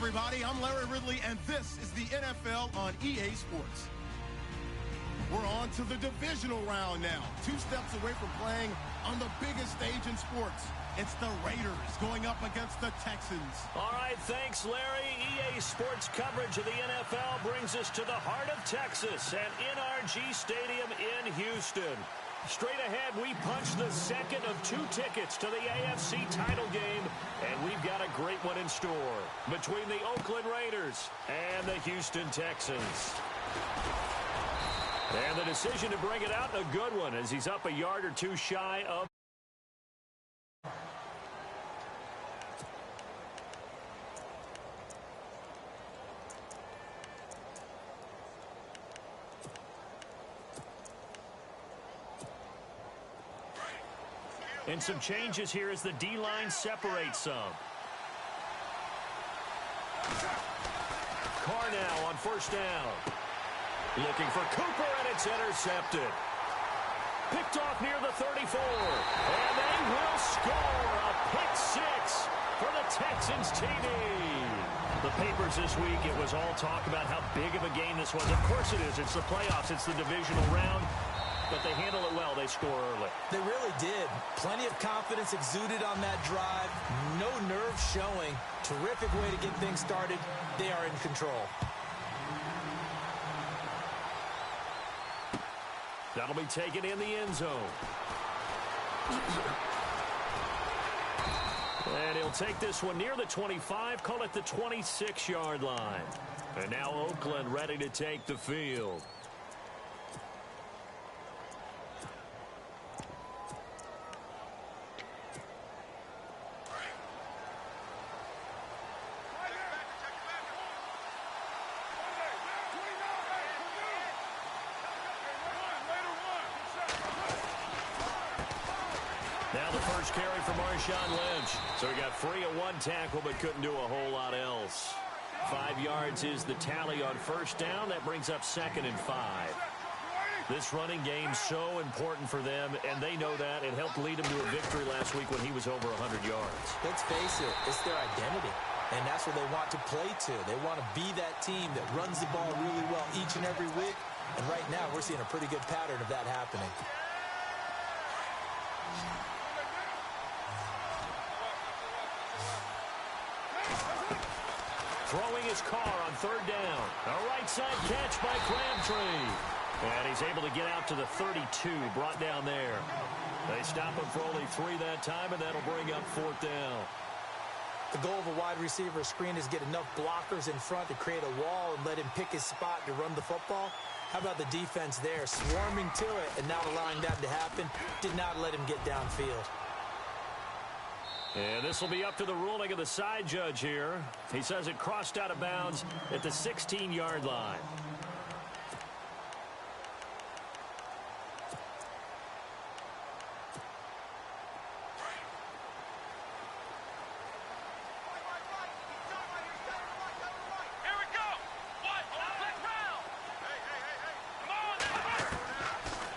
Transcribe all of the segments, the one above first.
everybody. I'm Larry Ridley, and this is the NFL on EA Sports. We're on to the divisional round now. 2 steps away from playing on the biggest stage in sports. It's the Raiders going up against the Texans. All right, thanks, Larry. EA Sports coverage of the NFL brings us to the heart of Texas at NRG Stadium in Houston. Straight ahead, we punch the second of 2 tickets to the AFC title game, and we've got a great one in store between the Oakland Raiders and the Houston Texans. And the decision to bring it out, a good one, as he's up a yard or 2 shy of. And some changes here as the D-line separates some. Carr now on first down. Looking for Cooper, and it's intercepted. Picked off near the 34. And they will score a pick 6 for the Texans TD. The papers this week, it was all talk about how big of a game this was. Of course it is. It's the playoffs. It's the divisional round. But they handle it well. They score early. They really did. Plenty of confidence exuded on that drive. No nerves showing. Terrific way to get things started. They are in control. That'll be taken in the end zone. And he'll take this one near the 25, call it the 26-yard line. And now Oakland ready to take the field. Now the first carry for Marshawn Lynch. So he got free of 1 tackle, but couldn't do a whole lot else. 5 yards is the tally on first down. That brings up 2nd and 5. This running game so important for them, and they know that. It helped lead them to a victory last week when he was over 100 yards. Let's face it, it's their identity, and that's what they want to play to. They want to be that team that runs the ball really well each and every week, and right now we're seeing a pretty good pattern of that happening. Throwing his Carr on 3rd down. A right side catch by Crabtree. And he's able to get out to the 32, brought down there. They stop him for only 3 that time, and that'll bring up 4th down. The goal of a wide receiver screen is get enough blockers in front to create a wall and let him pick his spot to run the football. How about the defense there, swarming to it and not allowing that to happen? Did not let him get downfield. And this will be up to the ruling of the side judge here. He says it crossed out of bounds at the 16-yard line.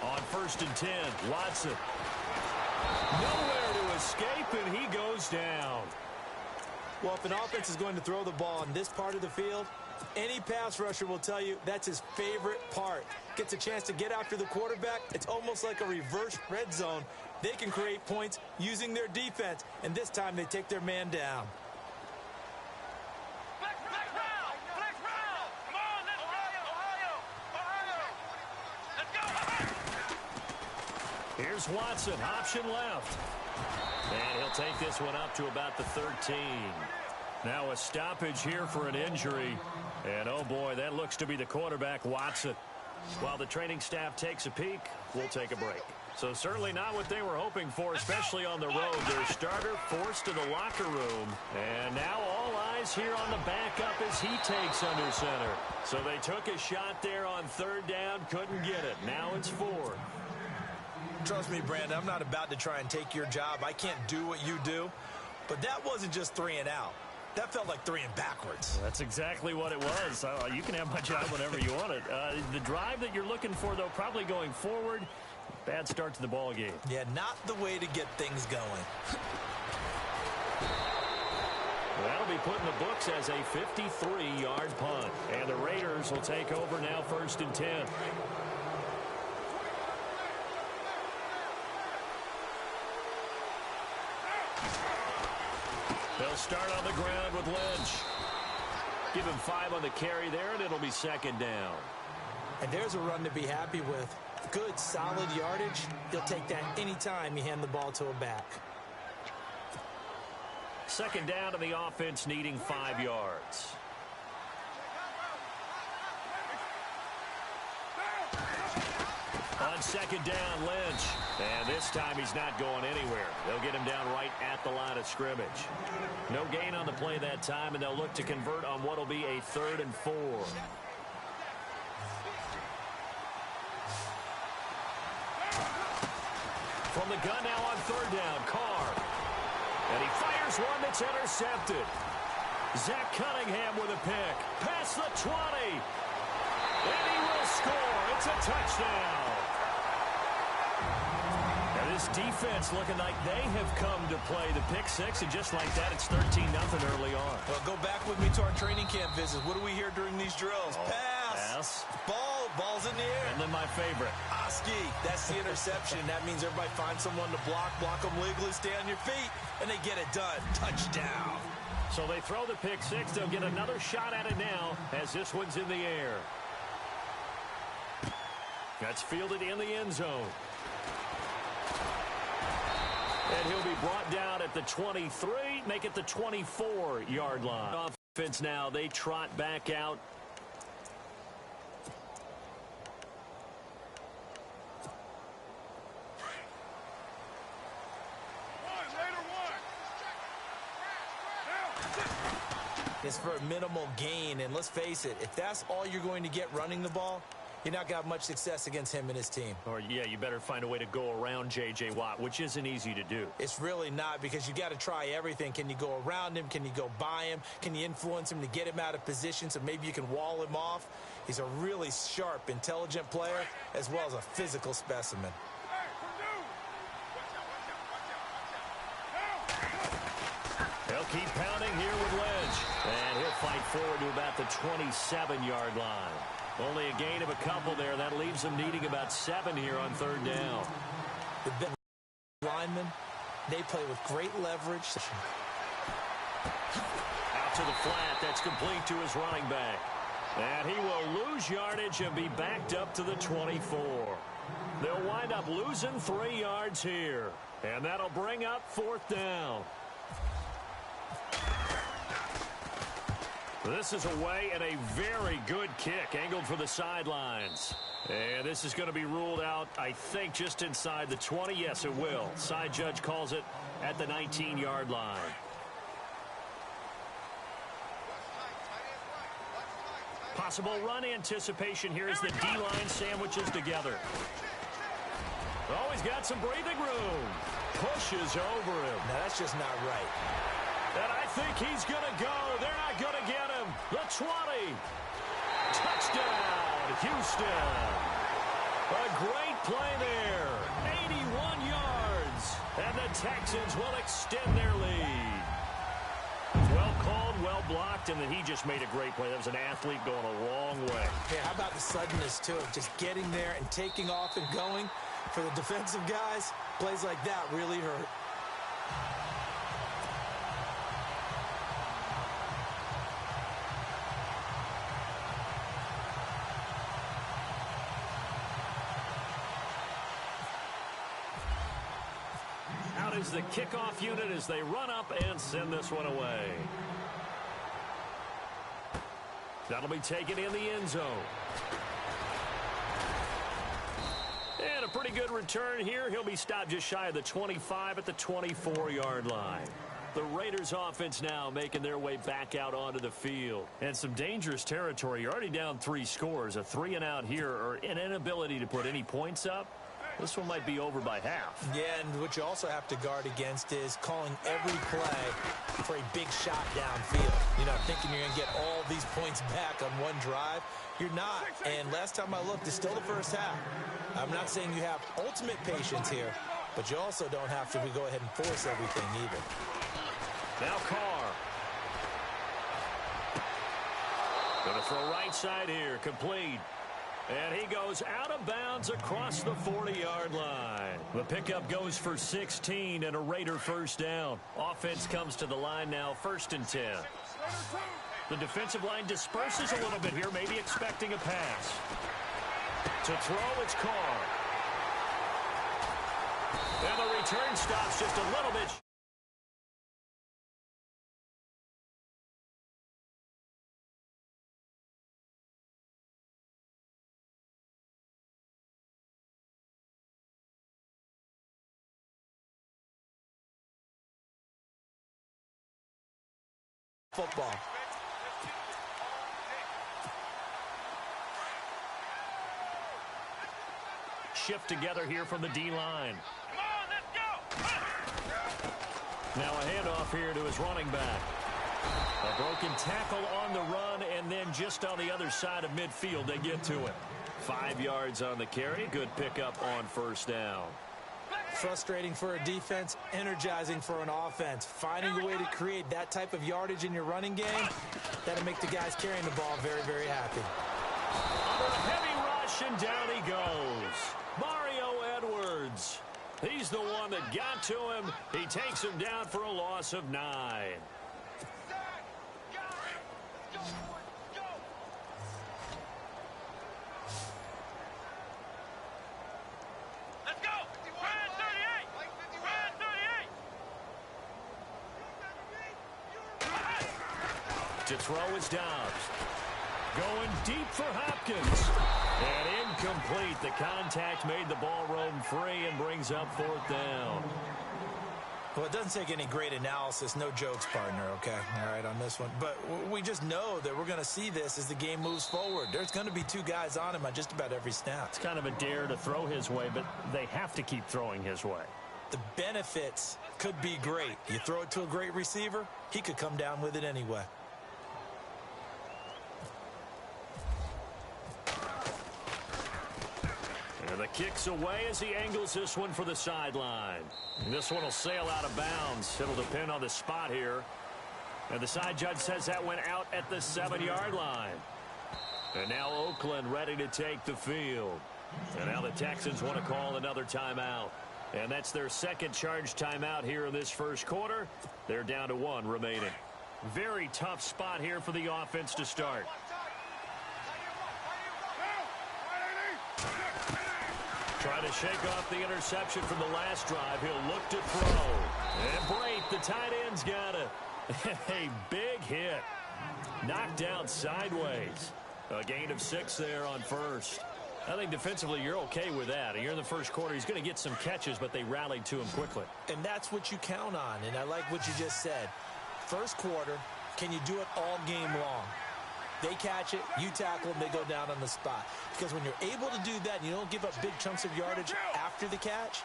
On 1st and 10, Watson. Nowhere to escape, and he goes down. Well, if an offense is going to throw the ball in this part of the field, any pass rusher will tell you that's his favorite part. Gets a chance to get after the quarterback. It's almost like a reverse red zone. They can create points using their defense, and this time they take their man down. Here's Watson, option left. And he'll take this one up to about the 13. Now a stoppage here for an injury. And oh boy, that looks to be the quarterback, Watson. While the training staff takes a peek, we'll take a break. So certainly not what they were hoping for, especially on the road. Their starter forced to the locker room. And now all eyes here on the backup as he takes under center. So they took a shot there on 3rd down, couldn't get it. Now it's 4th. Trust me, Brandon, I'm not about to try and take your job. I can't do what you do. But that wasn't just 3 and out. That felt like 3 and backwards. That's exactly what it was. You can have my job whenever you want it. The drive that you're looking for, though, probably going forward. Bad start to the ball game. Yeah, not the way to get things going. That'll be put in the books as a 53-yard punt. And the Raiders will take over now, 1st and 10. They'll start on the ground with Lynch. Give him 5 on the carry there, and it'll be 2nd down. And there's a run to be happy with. Good, solid yardage. He'll take that anytime you hand the ball to a back. 2nd down, and the offense needing 5 yards. On 2nd down, Lynch. And this time he's not going anywhere. They'll get him down right at the line of scrimmage. No gain on the play that time, and they'll look to convert on what will be a 3rd and 4. From the gun now on 3rd down, Carr. And he fires one that's intercepted. Zach Cunningham with a pick. Past the 20. And he will score. It's a touchdown. Now this defense looking like they have come to play the pick 6, and just like that, it's 13-0 early on. Well, go back with me to our training camp visits. What do we hear during these drills? Pass. Ball's in the air. And then my favorite. Oski. That's the interception. That means everybody finds someone to block them legally, stay on your feet, and they get it done. Touchdown. So they throw the pick 6. They'll get another shot at it now as this one's in the air. That's fielded in the end zone. And he'll be brought down at the 23, make it the 24-yard line. Offense now, they trot back out. It's for a minimal gain, and let's face it, if that's all you're going to get running the ball, you're not going to have much success against him and his team. Or, yeah, you better find a way to go around J.J. Watt, which isn't easy to do. It's really not, because you got to try everything. Can you go around him? Can you go by him? Can you influence him to get him out of position so maybe you can wall him off? He's a really sharp, intelligent player, as well as a physical specimen. They'll keep pounding here with Lynch. And he'll fight forward to about the 27-yard line. Only a gain of a couple there. That leaves them needing about 7 here on 3rd down. The big linemen, they play with great leverage. Out to the flat. That's complete to his running back. And he will lose yardage and be backed up to the 24. They'll wind up losing 3 yards here. And that'll bring up 4th down. This is away, and a very good kick angled for the sidelines. And this is going to be ruled out, I think, just inside the 20. Yes, it will. Side judge calls it at the 19-yard line. Possible run anticipation here as the D-line sandwiches together. Oh, he's got some breathing room. Pushes over him. Now, that's just not right. And I think he's going to go. They're not going to get him. The 20. Touchdown, Houston. A great play there. 81 yards. And the Texans will extend their lead. Well called, well blocked, and then he just made a great play. That was an athlete going a long way. Hey, how about the suddenness, too, of just getting there and taking off and going? For the defensive guys, plays like that really hurt. Out is the kickoff unit as they run up and send this one away. That'll be taken in the end zone. And a pretty good return here. He'll be stopped just shy of the 25 at the 24-yard line. The Raiders offense now making their way back out onto the field. And some dangerous territory. You're already down 3 scores. A 3-and-out here, or an inability to put any points up. This one might be over by half. Yeah, and what you also have to guard against is calling every play for a big shot downfield. You know, thinking you're going to get all these points back on one drive. You're not. And last time I looked, it's still the first half. I'm not saying you have ultimate patience here, but you also don't have to go ahead and force everything either. Now Carr. Going to throw right side here, complete. And he goes out of bounds across the 40-yard line. The pickup goes for 16 and a Raider first down. Offense comes to the line now, 1st and 10. The defensive line disperses a little bit here, maybe expecting a pass. To throw, it's Carr. And the return stops just a little bit. Football. Shift together here from the D-line. Now a handoff here to his running back. A broken tackle on the run, and then just on the other side of midfield, they get to it. 5 yards on the carry. Good pickup on first down. Frustrating for a defense, energizing for an offense. Finding a way to create that type of yardage in your running game, that'll make the guys carrying the ball very, very happy. Under a heavy rush, and down he goes. Mario Edwards. He's the one that got to him. He takes him down for a loss of 9. To throw is Dobbs. Going deep for Hopkins. And incomplete. The contact made the ball roam free and brings up 4th down. Well, it doesn't take any great analysis. No jokes, partner, okay? All right, on this one. But we just know that we're going to see this as the game moves forward. There's going to be 2 guys on him on just about every snap. It's kind of a dare to throw his way, but they have to keep throwing his way. The benefits could be great. You throw it to a great receiver, he could come down with it anyway. And the kick's away as he angles this one for the sideline. This one will sail out of bounds. It'll depend on the spot here. And the side judge says that went out at the 7-yard line. And now Oakland ready to take the field. And now the Texans want to call another timeout. And that's their second charge timeout here in this first quarter. They're down to 1 remaining. Very tough spot here for the offense to start. Trying to shake off the interception from the last drive. He'll look to throw. And Brate, the tight end's got it. A big hit. Knocked down sideways. A gain of 6 there on first. I think defensively you're okay with that. You're in the first quarter. He's going to get some catches, but they rallied to him quickly. And that's what you count on. And I like what you just said. First quarter, can you do it all game long? They catch it, you tackle them, they go down on the spot. Because when you're able to do that and you don't give up big chunks of yardage after the catch,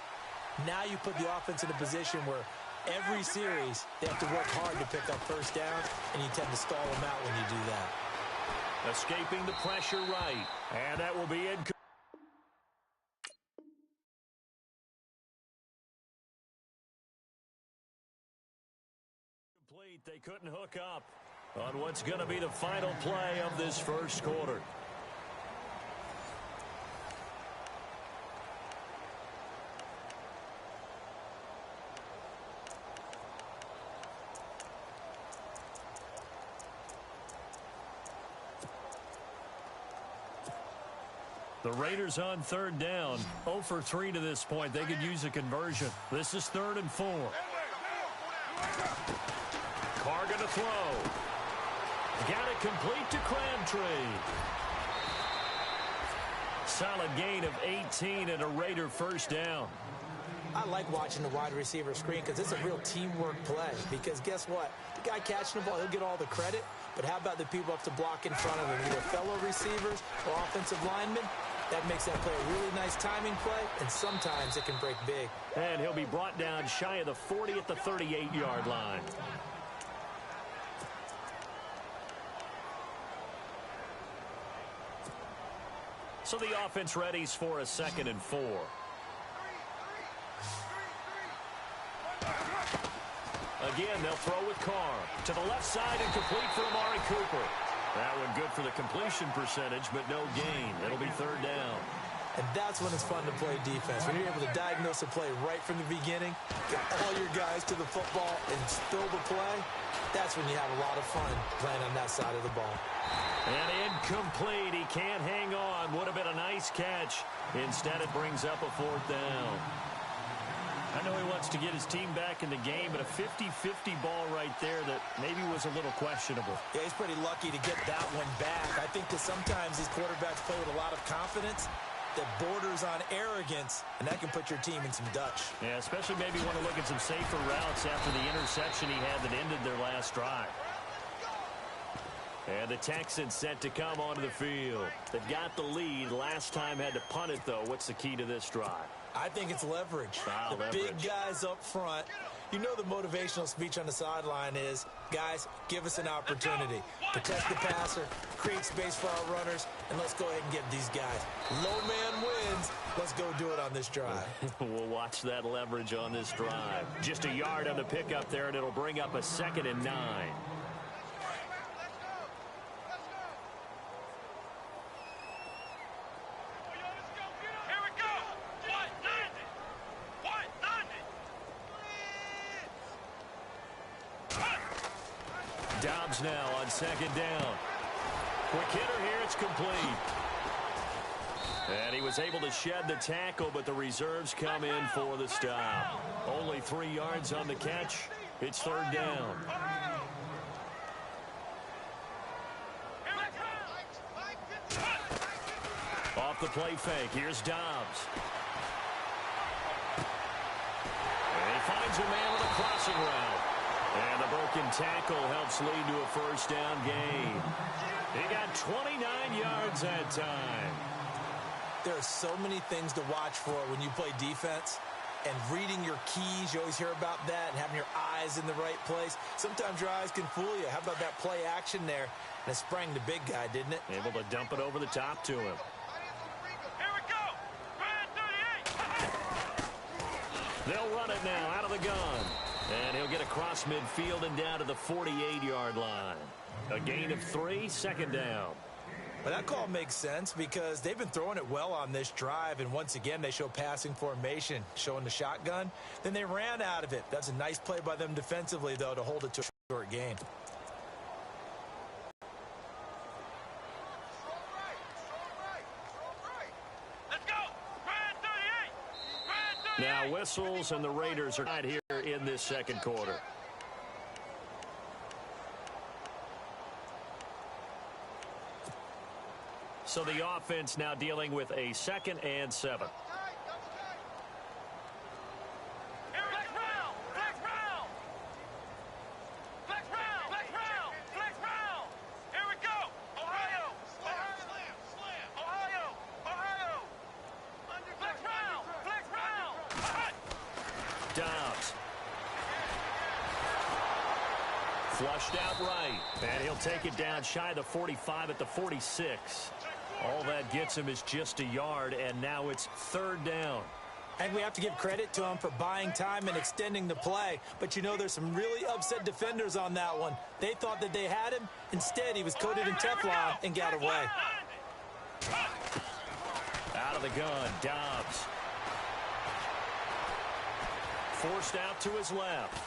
now you put the offense in a position where every series they have to work hard to pick up first down, and you tend to stall them out when you do that. Escaping the pressure right. And that will be incomplete. They couldn't hook up on what's going to be the final play of this first quarter. The Raiders on 3rd down. 0 for 3 to this point. They could use a conversion. This is 3rd and 4. Carr going to throw. Got it complete to Crabtree. Solid gain of 18 and a Raider first down. I like watching the wide receiver screen because it's a real teamwork play. Because guess what? The guy catching the ball, he'll get all the credit. But how about the people up to block in front of him? Either fellow receivers or offensive linemen. That makes that play a really nice timing play, and sometimes it can break big. And he'll be brought down shy of the 40 at the 38-yard line. So the offense readies for a 2nd and 4. Again, they'll throw with Carr. To the left side and complete for Amari Cooper. That one good for the completion percentage, but no gain. It'll be third down. And that's when it's fun to play defense. When you're able to diagnose a play right from the beginning, get all your guys to the football and throw the play, that's when you have a lot of fun playing on that side of the ball. And incomplete. He can't hang on. Would have been a nice catch. Instead, it brings up a fourth down. I know he wants to get his team back in the game, but a 50-50 ball right there that maybe was a little questionable. Yeah, he's pretty lucky to get that one back. I think that sometimes these quarterbacks play with a lot of confidence that borders on arrogance, and that can put your team in some Dutch. Yeah, especially maybe want to look at some safer routes after the interception he had that ended their last drive. And the Texans set to come onto the field. They've got the lead. Last time had to punt it, though. What's the key to this drive? I think it's leverage. Leverage. Big guys up front. You know the motivational speech on the sideline is, guys, give us an opportunity. Protect the passer, create space for our runners, and let's go ahead and get these guys. Low man wins. Let's go do it on this drive. We'll watch that leverage on this drive. Just a yard on the pickup there, and it'll bring up a 2nd and 9. Dobbs now on 2nd down. Quick hitter here, it's complete. And he was able to shed the tackle, but the reserves come in for the stop. Only 3 yards on the catch. It's 3rd down. Off the play fake, here's Dobbs. And he finds a man with a crossing route. And the broken tackle helps lead to a 1st down gain. He got 29 yards that time. There are so many things to watch for when you play defense. And reading your keys, you always hear about that, and having your eyes in the right place. Sometimes your eyes can fool you. How about that play action there? And it sprang the big guy, didn't it? Able to dump it over the top to him. Here we go. Ryan 38. They'll run it now out of the gun. And he'll get across midfield and down to the 48-yard line. A gain of 3, 2nd down. But that call makes sense because they've been throwing it well on this drive, and once again they show passing formation, showing the shotgun. Then they ran out of it. That's a nice play by them defensively, though, to hold it to a short gain. Let's go. Ryan 38. Now whistles, and the Raiders are right here in this 2nd quarter. So the offense now dealing with a 2nd and 7. Dobbs. Flushed out right. And he'll take it down shy of the 45 at the 46. All that gets him is just a yard, and now it's 3rd down. And we have to give credit to him for buying time and extending the play. But you know there's some really upset defenders on that one. They thought that they had him. Instead, he was coated in Teflon and got away. Out of the gun, Dobbs. Forced out to his left.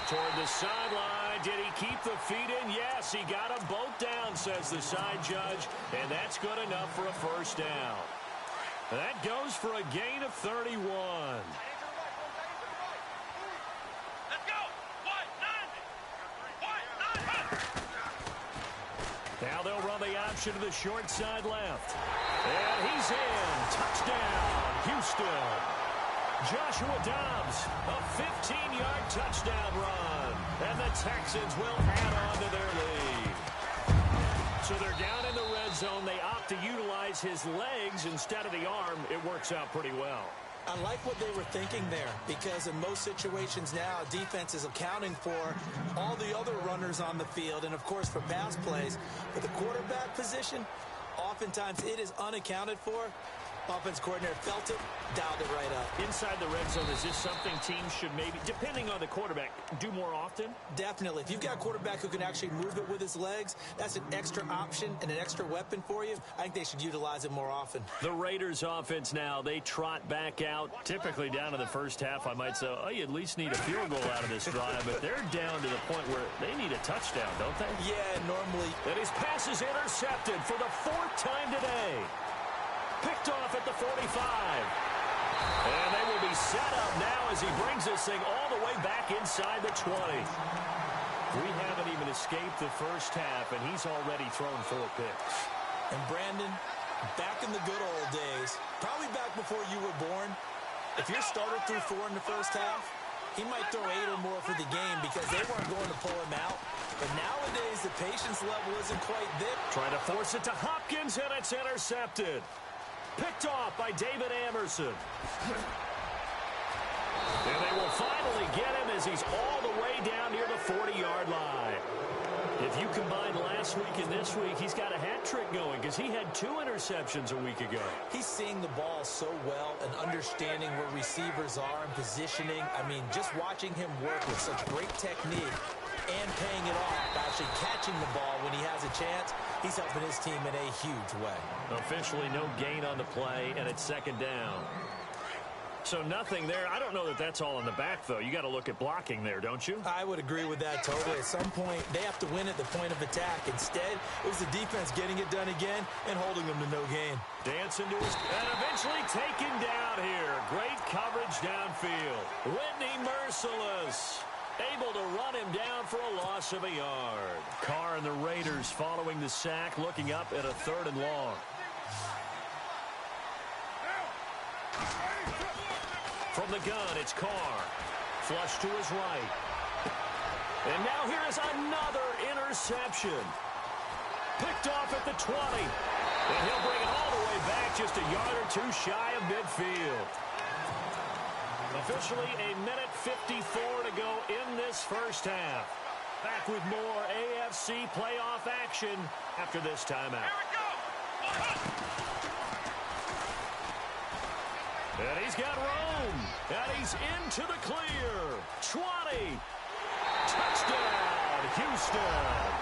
Toward the sideline. Did he keep the feet in? Yes, he got them both down, says the side judge. And that's good enough for a 1st down. That goes for a gain of 31. Let's go. Now they'll run the option to the short side left. And he's in. Touchdown, Houston. Joshua Dobbs, a 15-yard touchdown run. And the Texans will add on to their lead. So they're down in the red zone. They opt to utilize his legs instead of the arm. It works out pretty well. I like what they were thinking there because in most situations now, defense is accounting for all the other runners on the field and, of course, for pass plays. But the quarterback position, oftentimes it is unaccounted for. Offense coordinator felt it, dialed it right up. Inside the red zone, is this something teams should maybe, depending on the quarterback, do more often? Definitely. If you've got a quarterback who can actually move it with his legs, that's an extra option and an extra weapon for you. I think they should utilize it more often. The Raiders offense now, they trot back out. Typically down to the first half, I might say, oh, you at least need a field goal out of this drive, but they're down to the point where they need a touchdown, don't they? Yeah, normally. And his pass is intercepted for the 4th time today. Picked off at the 45. And they will be set up now as he brings this thing all the way back inside the 20. We haven't even escaped the first half, and he's already thrown 4 picks. And Brandon, back in the good old days, probably back before you were born, if your starter threw 4 in the first half, he might throw 8 or more for the game because they weren't going to pull him out. But nowadays, the patience level isn't quite there. Trying to force it to Hopkins, and it's intercepted. Picked off by David Amerson. And they will finally get him as he's all the way down near the 40-yard line. If you combine last week and this week, he's got a hat trick going because he had 2 interceptions a week ago. He's seeing the ball so well and understanding where receivers are and positioning. I mean, just watching him work with such great technique and paying it off by actually catching the ball when he has a chance, he's helping his team in a huge way. Officially no gain on the play, and it's 2nd down. So nothing there. I don't know that that's all in the back, though. You got to look at blocking there, don't you? I would agree with that totally. At some point, they have to win at the point of attack. Instead, it was the defense getting it done again and holding them to no gain. Dancing to his... And eventually taken down here. Great coverage downfield. Whitney merciless. Able to run him down for a loss of a yard. Carr and the Raiders following the sack, looking up at a 3rd and long. From the gun, it's Carr. Flush to his right. And now here is another interception. Picked off at the 20. And he'll bring it all the way back just a yard or 2 shy of midfield. Officially a minute 54 to go in this first half. Back with more AFC playoff action after this timeout. And he's got room. And he's into the clear. 20. Touchdown, Houston.